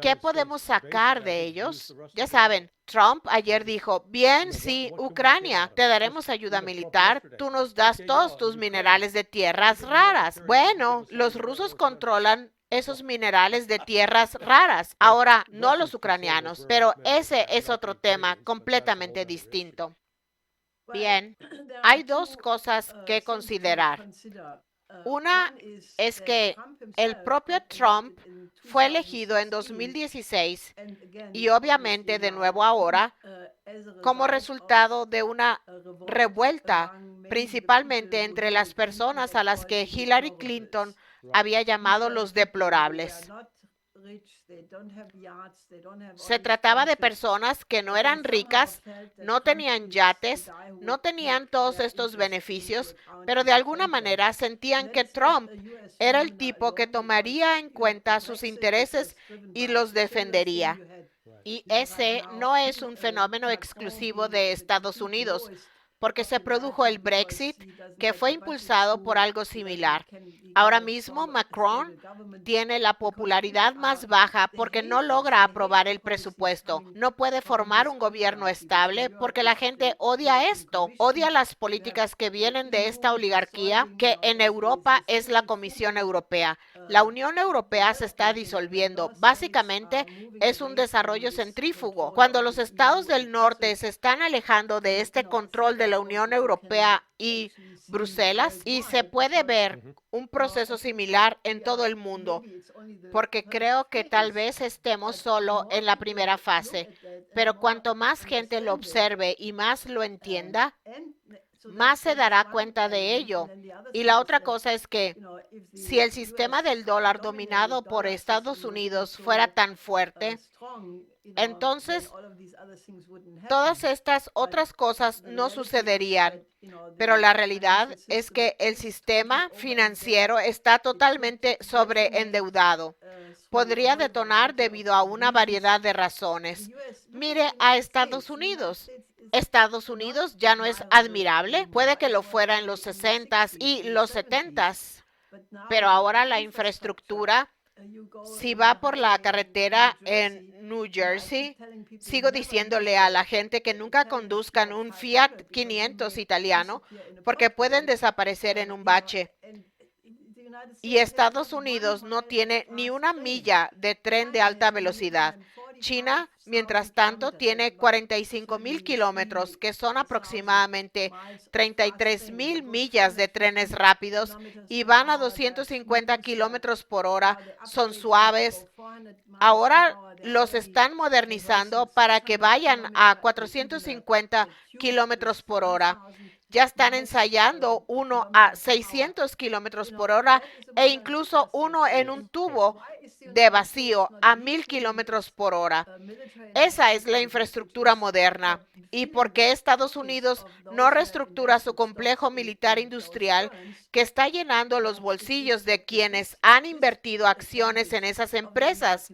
¿Qué podemos sacar de ellos? Ya saben, Trump ayer dijo: bien, sí, Ucrania, te daremos ayuda militar, tú nos das todos tus minerales de tierras raras. Bueno, los rusos controlan esos minerales de tierras raras, ahora no los ucranianos, pero ese es otro tema completamente distinto. Bien, hay dos cosas que considerar. Una es que el propio Trump fue elegido en 2016 y obviamente de nuevo ahora como resultado de una revuelta, principalmente entre las personas a las que Hillary Clinton había llamado los deplorables. Se trataba de personas que no eran ricas, no tenían yates, no tenían todos estos beneficios, pero de alguna manera sentían que Trump era el tipo que tomaría en cuenta sus intereses y los defendería. Y ese no es un fenómeno exclusivo de Estados Unidos, porque se produjo el Brexit, que fue impulsado por algo similar. Ahora mismo Macron tiene la popularidad más baja porque no logra aprobar el presupuesto. No puede formar un gobierno estable porque la gente odia esto, odia las políticas que vienen de esta oligarquía que en Europa es la Comisión Europea. La Unión Europea se está disolviendo. Básicamente es un desarrollo centrífugo. Cuando los estados del norte se están alejando de este control de la Unión Europea y Bruselas, y se puede ver un proceso similar en todo el mundo, porque creo que tal vez estemos solo en la primera fase, pero cuanto más gente lo observe y más lo entienda, más se dará cuenta de ello. Y la otra cosa es que si el sistema del dólar dominado por Estados Unidos fuera tan fuerte, entonces todas estas otras cosas no sucederían. Pero la realidad es que el sistema financiero está totalmente sobreendeudado. Podría detonar debido a una variedad de razones. Mire a Estados Unidos. Estados Unidos ya no es admirable. Puede que lo fuera en los 60s y los 70s, pero ahora la infraestructura, si va por la carretera en New Jersey, sigo diciéndole a la gente que nunca conduzcan un Fiat 500 italiano porque pueden desaparecer en un bache. Y Estados Unidos no tiene ni una milla de tren de alta velocidad. China, mientras tanto, tiene 45,000 kilómetros, que son aproximadamente 33,000 millas de trenes rápidos y van a 250 kilómetros por hora. Son suaves. Ahora los están modernizando para que vayan a 450 kilómetros por hora. Ya están ensayando uno a 600 kilómetros por hora e incluso uno en un tubo de vacío a 1,000 kilómetros por hora. Esa es la infraestructura moderna. ¿Y por qué Estados Unidos no reestructura su complejo militar industrial que está llenando los bolsillos de quienes han invertido acciones en esas empresas,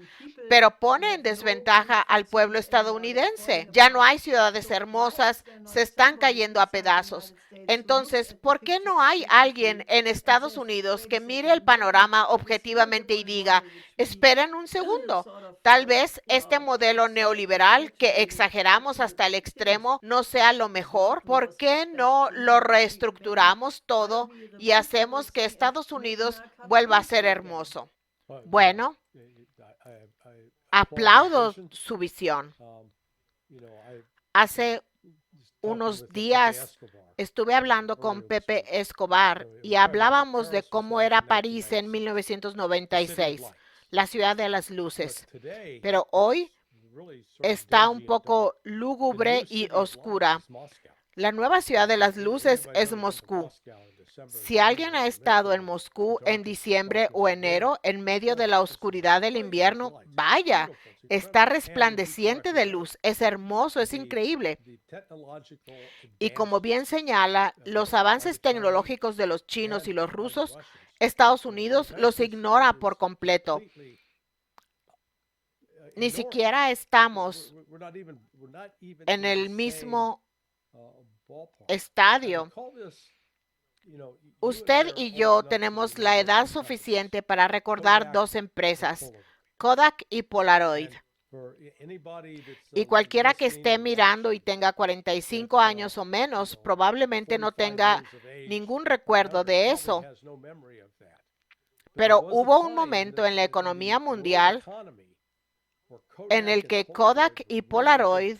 pero pone en desventaja al pueblo estadounidense? Ya no hay ciudades hermosas, se están cayendo a pedazos. Entonces, ¿por qué no hay alguien en Estados Unidos que mire el panorama objetivamente y diga, esperen un segundo, tal vez este modelo neoliberal que exageramos hasta el extremo no sea lo mejor? ¿Por qué no lo reestructuramos todo y hacemos que Estados Unidos vuelva a ser hermoso? Bueno, aplaudo su visión. Hace unos días estuve hablando con Pepe Escobar y hablábamos de cómo era París en 1996, la ciudad de las luces. Pero hoy está un poco lúgubre y oscura. La nueva ciudad de las luces es Moscú. Si alguien ha estado en Moscú en diciembre o enero, en medio de la oscuridad del invierno, vaya, está resplandeciente de luz, es hermoso, es increíble. Y como bien señala, los avances tecnológicos de los chinos y los rusos, Estados Unidos los ignora por completo. Ni siquiera estamos en el mismo estadio. Usted y yo tenemos la edad suficiente para recordar dos empresas, Kodak y Polaroid. Y cualquiera que esté mirando y tenga 45 años o menos, probablemente no tenga ningún recuerdo de eso. Pero hubo un momento en la economía mundial en el que Kodak y Polaroid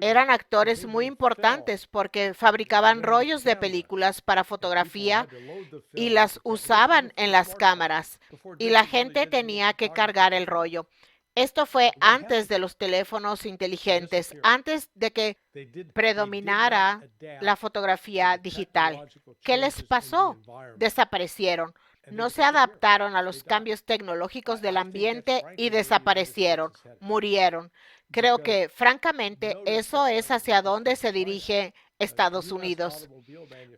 eran actores muy importantes porque fabricaban rollos de películas para fotografía y las usaban en las cámaras y la gente tenía que cargar el rollo. Esto fue antes de los teléfonos inteligentes, antes de que predominara la fotografía digital. ¿Qué les pasó? Desaparecieron. No se adaptaron a los cambios tecnológicos del ambiente y desaparecieron, murieron. Creo que, francamente, eso es hacia dónde se dirige Estados Unidos.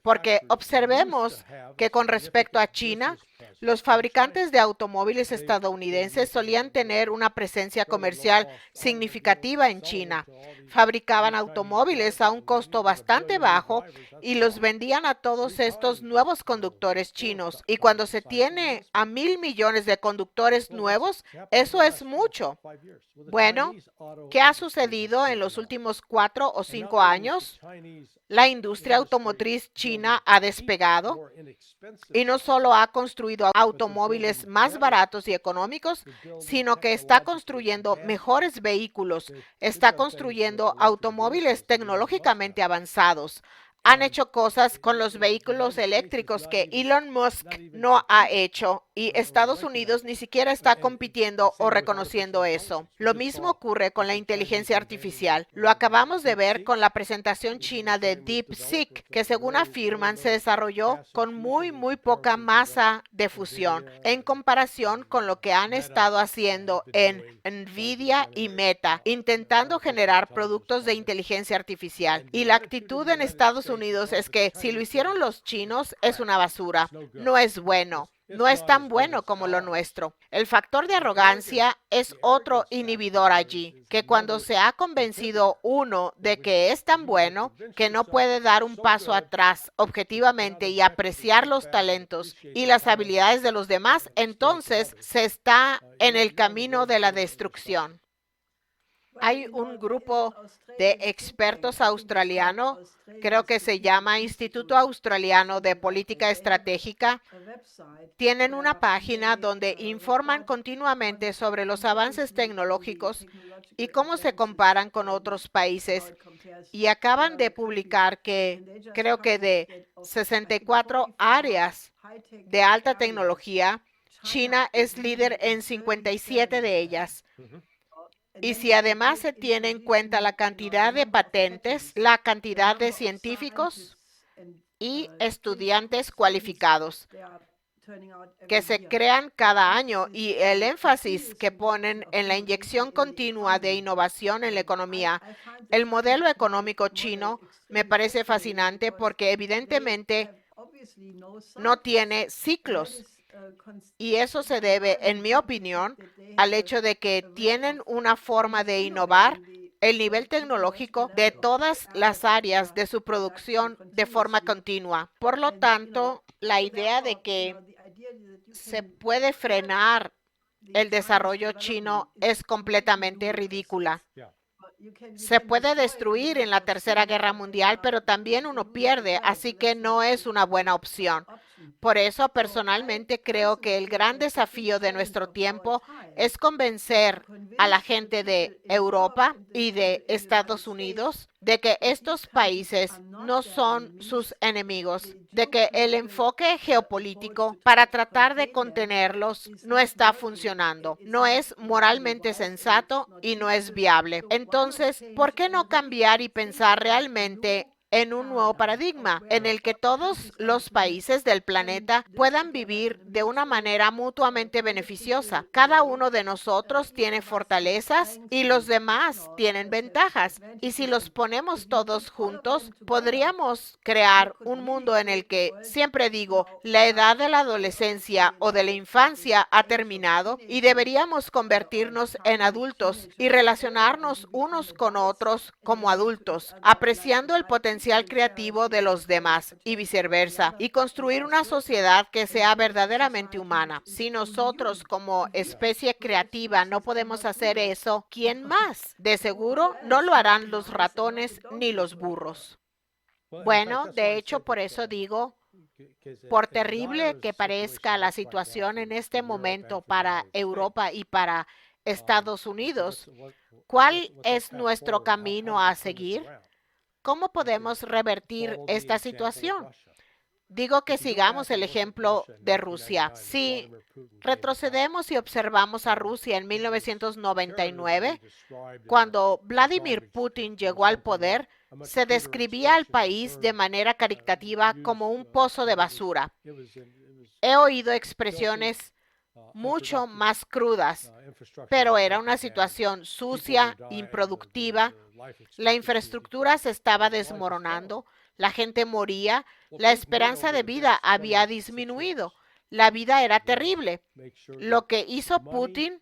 Porque observemos que con respecto a China, los fabricantes de automóviles estadounidenses solían tener una presencia comercial significativa en China. Fabricaban automóviles a un costo bastante bajo y los vendían a todos estos nuevos conductores chinos. Y cuando se tiene a 1.000 millones de conductores nuevos, eso es mucho. Bueno, ¿qué ha sucedido en los últimos 4 o 5 años? La industria automotriz china ha despegado y no solo ha construido automóviles más baratos y económicos, sino que está construyendo mejores vehículos, está construyendo automóviles tecnológicamente avanzados. Han hecho cosas con los vehículos eléctricos que Elon Musk no ha hecho y Estados Unidos ni siquiera está compitiendo o reconociendo eso. Lo mismo ocurre con la inteligencia artificial. Lo acabamos de ver con la presentación china de DeepSeek, que según afirman se desarrolló con muy poca masa de fusión en comparación con lo que han estado haciendo en Nvidia y Meta, intentando generar productos de inteligencia artificial. Y la actitud en Estados Unidos es que si lo hicieron los chinos es una basura, no es bueno. No es tan bueno como lo nuestro. El factor de arrogancia es otro inhibidor allí, que cuando se ha convencido uno de que es tan bueno que no puede dar un paso atrás objetivamente y apreciar los talentos y las habilidades de los demás, entonces se está en el camino de la destrucción. Hay un grupo de expertos australiano, creo que se llama Instituto Australiano de Política Estratégica. Tienen una página donde informan continuamente sobre los avances tecnológicos y cómo se comparan con otros países. Y acaban de publicar que creo que de 64 áreas de alta tecnología, China es líder en 57 de ellas. Y si además se tiene en cuenta la cantidad de patentes, la cantidad de científicos y estudiantes cualificados que se crean cada año y el énfasis que ponen en la inyección continua de innovación en la economía, el modelo económico chino me parece fascinante porque evidentemente no tiene ciclos. Y eso se debe, en mi opinión, al hecho de que tienen una forma de innovar el nivel tecnológico de todas las áreas de su producción de forma continua. Por lo tanto, la idea de que se puede frenar el desarrollo chino es completamente ridícula. Se puede destruir en la Tercera Guerra Mundial, pero también uno pierde, así que no es una buena opción. Por eso, personalmente, creo que el gran desafío de nuestro tiempo es convencer a la gente de Europa y de Estados Unidos de que estos países no son sus enemigos, de que el enfoque geopolítico para tratar de contenerlos no está funcionando, no es moralmente sensato y no es viable. Entonces, ¿por qué no cambiar y pensar realmente en un nuevo paradigma en el que todos los países del planeta puedan vivir de una manera mutuamente beneficiosa? Cada uno de nosotros tiene fortalezas y los demás tienen ventajas. Y si los ponemos todos juntos, podríamos crear un mundo en el que, siempre digo, la edad de la adolescencia o de la infancia ha terminado y deberíamos convertirnos en adultos y relacionarnos unos con otros como adultos, apreciando el potencial creativo de los demás y viceversa, y construir una sociedad que sea verdaderamente humana. Si nosotros como especie creativa no podemos hacer eso, ¿quién más? De seguro no lo harán los ratones ni los burros. Bueno, de hecho, por eso digo, por terrible que parezca la situación en este momento para Europa y para Estados Unidos, ¿cuál es nuestro camino a seguir? ¿Cómo podemos revertir esta situación? Digo que sigamos el ejemplo de Rusia. Si retrocedemos y observamos a Rusia en 1999, cuando Vladimir Putin llegó al poder, se describía al país de manera caritativa como un pozo de basura. He oído expresiones mucho más crudas, pero era una situación sucia, improductiva. La infraestructura se estaba desmoronando, la gente moría, la esperanza de vida había disminuido, la vida era terrible. Lo que hizo Putin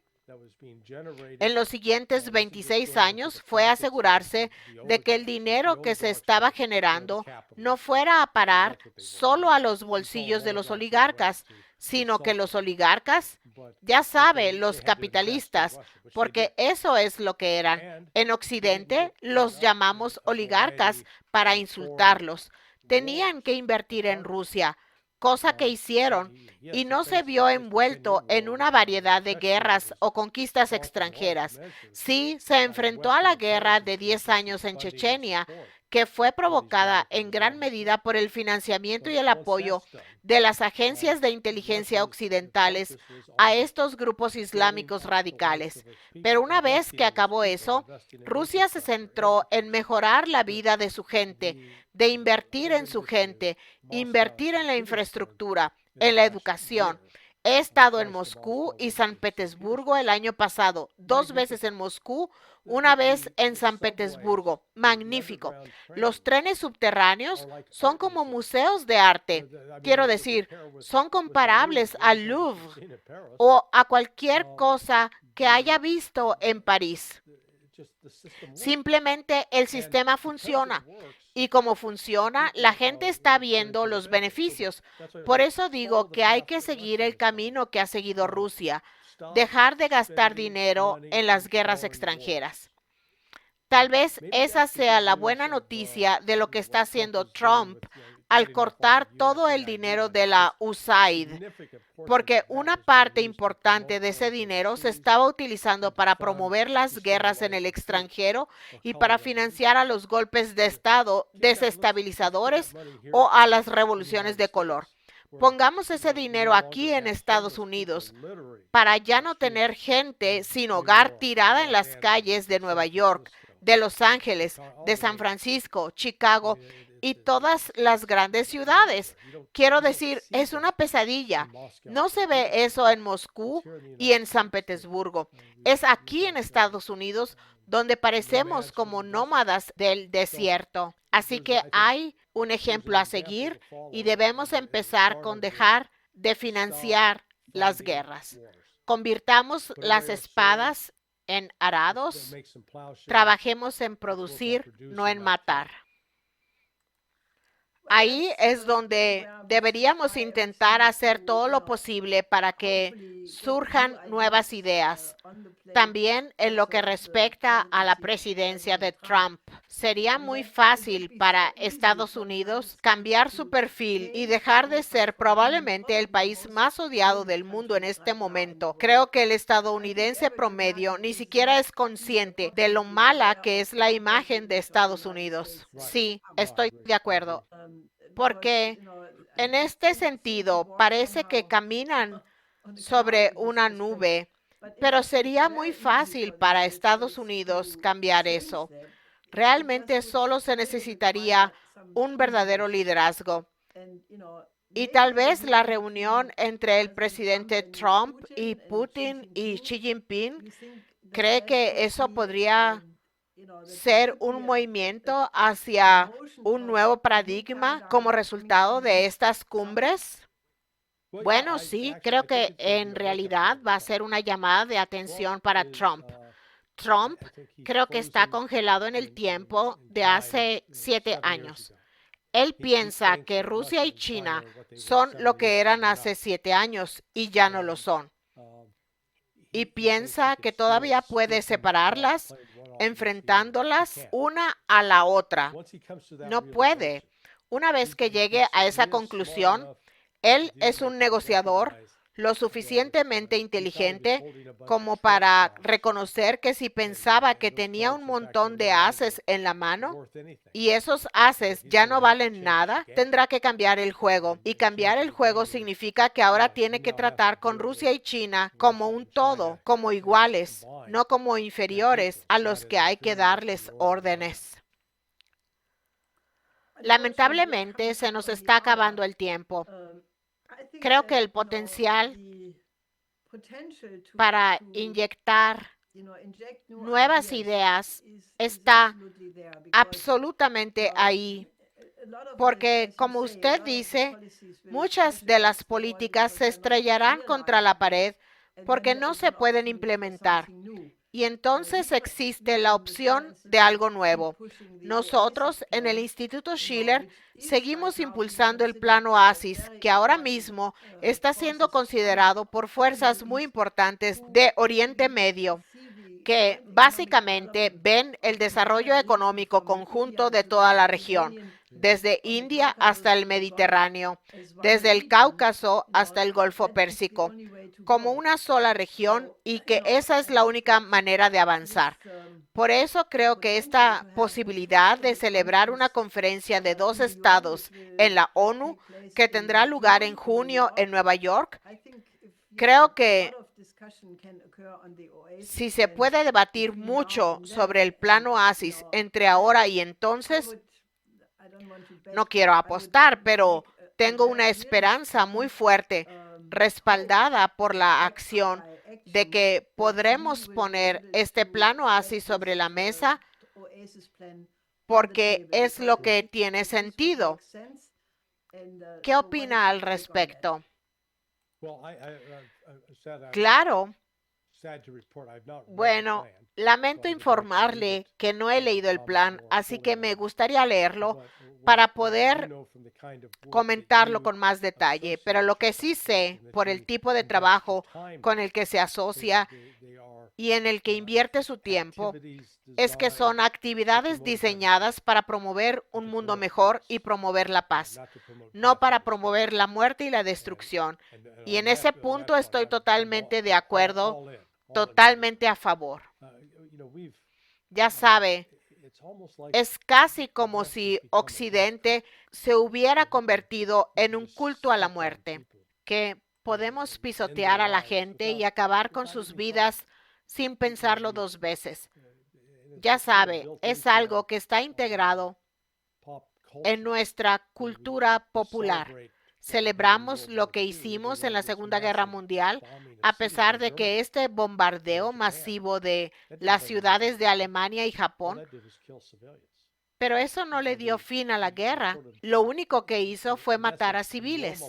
en los siguientes 26 años fue asegurarse de que el dinero que se estaba generando no fuera a parar solo a los bolsillos de los oligarcas, sino que los oligarcas, ya sabe, los capitalistas, porque eso es lo que eran. En Occidente los llamamos oligarcas para insultarlos. Tenían que invertir en Rusia, cosa que hicieron, y no se vio envuelto en una variedad de guerras o conquistas extranjeras. Sí, se enfrentó a la guerra de 10 años en Chechenia, que fue provocada en gran medida por el financiamiento y el apoyo de las agencias de inteligencia occidentales a estos grupos islámicos radicales. Pero una vez que acabó eso, Rusia se centró en mejorar la vida de su gente, de invertir en su gente, invertir en la infraestructura, en la educación. He estado en Moscú y San Petersburgo el año pasado, 2 veces en Moscú, una vez en San Petersburgo. Magnífico. Los trenes subterráneos son como museos de arte. Quiero decir, son comparables al Louvre o a cualquier cosa que haya visto en París. Simplemente el sistema funciona. Y como funciona, la gente está viendo los beneficios. Por eso digo que hay que seguir el camino que ha seguido Rusia, dejar de gastar dinero en las guerras extranjeras. Tal vez esa sea la buena noticia de lo que está haciendo Trump al cortar todo el dinero de la USAID, porque una parte importante de ese dinero se estaba utilizando para promover las guerras en el extranjero y para financiar a los golpes de Estado desestabilizadores o a las revoluciones de color. Pongamos ese dinero aquí en Estados Unidos para ya no tener gente sin hogar tirada en las calles de Nueva York, de Los Ángeles, de San Francisco, Chicago y todas las grandes ciudades. Quiero decir, es una pesadilla. No se ve eso en Moscú y en San Petersburgo. Es aquí en Estados Unidos donde parecemos como nómadas del desierto. Así que hay un ejemplo a seguir y debemos empezar con dejar de financiar las guerras. Convirtamos las espadas en arados. Trabajemos en producir, no en matar. Ahí es donde deberíamos intentar hacer todo lo posible para que surjan nuevas ideas. También en lo que respecta a la presidencia de Trump, sería muy fácil para Estados Unidos cambiar su perfil y dejar de ser probablemente el país más odiado del mundo en este momento. Creo que el estadounidense promedio ni siquiera es consciente de lo mala que es la imagen de Estados Unidos. Sí, estoy de acuerdo, porque en este sentido parece que caminan sobre una nube, pero sería muy fácil para Estados Unidos cambiar eso. Realmente solo se necesitaría un verdadero liderazgo. Y tal vez la reunión entre el presidente Trump y Putin y Xi Jinping cree que eso podría ser un movimiento hacia un nuevo paradigma como resultado de estas cumbres. Bueno, sí, creo que en realidad va a ser una llamada de atención para Trump. Trump creo que está congelado en el tiempo de hace 7 años. Él piensa que Rusia y China son lo que eran hace 7 años y ya no lo son. Y piensa que todavía puede separarlas, enfrentándolas una a la otra. No puede. Una vez que llegue a esa conclusión, él es un negociador lo suficientemente inteligente como para reconocer que si pensaba que tenía un montón de ases en la mano y esos ases ya no valen nada, tendrá que cambiar el juego. Y cambiar el juego significa que ahora tiene que tratar con Rusia y China como un todo, como iguales, no como inferiores a los que hay que darles órdenes. Lamentablemente se nos está acabando el tiempo. Creo que el potencial para inyectar nuevas ideas está absolutamente ahí, porque como usted dice, muchas de las políticas se estrellarán contra la pared porque no se pueden implementar. Y entonces existe la opción de algo nuevo. Nosotros en el Instituto Schiller seguimos impulsando el Plan Oasis, que ahora mismo está siendo considerado por fuerzas muy importantes de Oriente Medio, que básicamente ven el desarrollo económico conjunto de toda la región, desde India hasta el Mediterráneo, desde el Cáucaso hasta el Golfo Pérsico, como una sola región, y que esa es la única manera de avanzar. Por eso creo que esta posibilidad de celebrar una conferencia de 2 estados en la ONU, que tendrá lugar en junio en Nueva York, creo que si se puede debatir mucho sobre el Plan Oasis entre ahora y entonces, no quiero apostar, pero tengo una esperanza muy fuerte, respaldada por la acción, de que podremos poner este Plan Oasis sobre la mesa porque es lo que tiene sentido. ¿Qué opina al respecto? Claro. Bueno, lamento informarle que no he leído el plan, así que me gustaría leerlo para poder comentarlo con más detalle. Pero lo que sí sé, por el tipo de trabajo con el que se asocia y en el que invierte su tiempo, es que son actividades diseñadas para promover un mundo mejor y promover la paz, no para promover la muerte y la destrucción. Y en ese punto estoy totalmente de acuerdo, totalmente a favor. Ya sabe, es casi como si Occidente se hubiera convertido en un culto a la muerte, que podemos pisotear a la gente y acabar con sus vidas sin pensarlo dos veces. Ya sabe, es algo que está integrado en nuestra cultura popular. Celebramos lo que hicimos en la Segunda Guerra Mundial, a pesar de que este bombardeo masivo de las ciudades de Alemania y Japón, pero eso no le dio fin a la guerra. Lo único que hizo fue matar a civiles.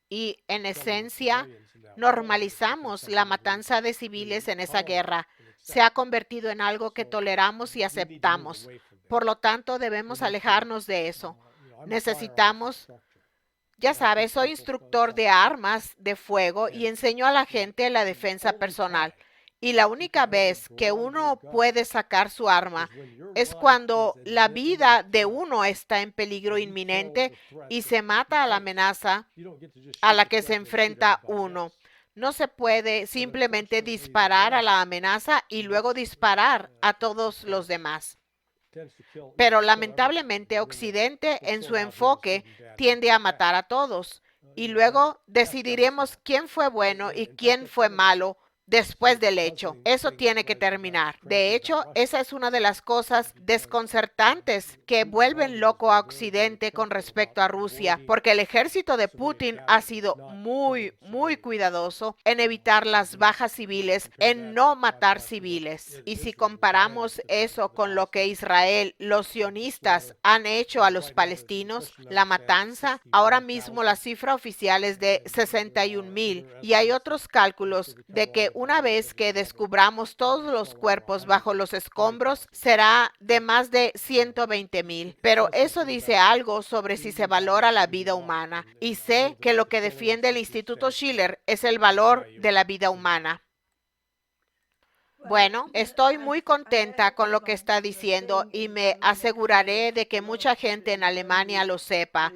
Y en esencia, normalizamos la matanza de civiles en esa guerra. Se ha convertido en algo que toleramos y aceptamos. Por lo tanto, debemos alejarnos de eso. Necesitamos, ya sabes, soy instructor de armas de fuego y enseño a la gente la defensa personal. Y la única vez que uno puede sacar su arma es cuando la vida de uno está en peligro inminente y se mata a la amenaza a la que se enfrenta uno. No se puede simplemente disparar a la amenaza y luego disparar a todos los demás. Pero lamentablemente Occidente en su enfoque tiende a matar a todos y luego decidiremos quién fue bueno y quién fue malo después del hecho. Eso tiene que terminar. De hecho, esa es una de las cosas desconcertantes que vuelven loco a Occidente con respecto a Rusia, porque el ejército de Putin ha sido muy, muy cuidadoso en evitar las bajas civiles, en no matar civiles. Y si comparamos eso con lo que Israel, los sionistas, han hecho a los palestinos, la matanza, ahora mismo la cifra oficial es de 61,000 y hay otros cálculos de que una vez que descubramos todos los cuerpos bajo los escombros, será de más de 120,000. Pero eso dice algo sobre si se valora la vida humana. Y sé que lo que defiende el Instituto Schiller es el valor de la vida humana. Bueno, estoy muy contenta con lo que está diciendo y me aseguraré de que mucha gente en Alemania lo sepa,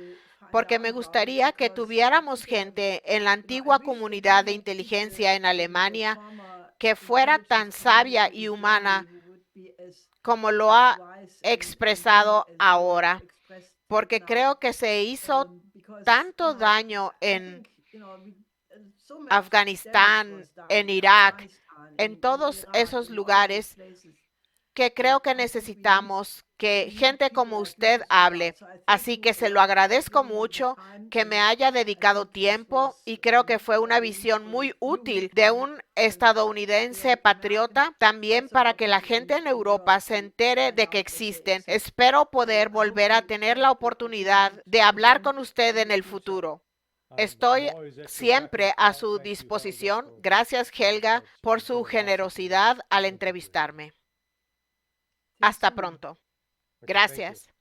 porque me gustaría que tuviéramos gente en la antigua comunidad de inteligencia en Alemania que fuera tan sabia y humana como lo ha expresado ahora, porque creo que se hizo tanto daño en Afganistán, en Irak, en todos esos lugares, que creo que necesitamos que gente como usted hable. Así que se lo agradezco mucho que me haya dedicado tiempo y creo que fue una visión muy útil de un estadounidense patriota, también para que la gente en Europa se entere de que existen. Espero poder volver a tener la oportunidad de hablar con usted en el futuro. Estoy siempre a su disposición. Gracias, Helga, por su generosidad al entrevistarme. Hasta pronto. Gracias.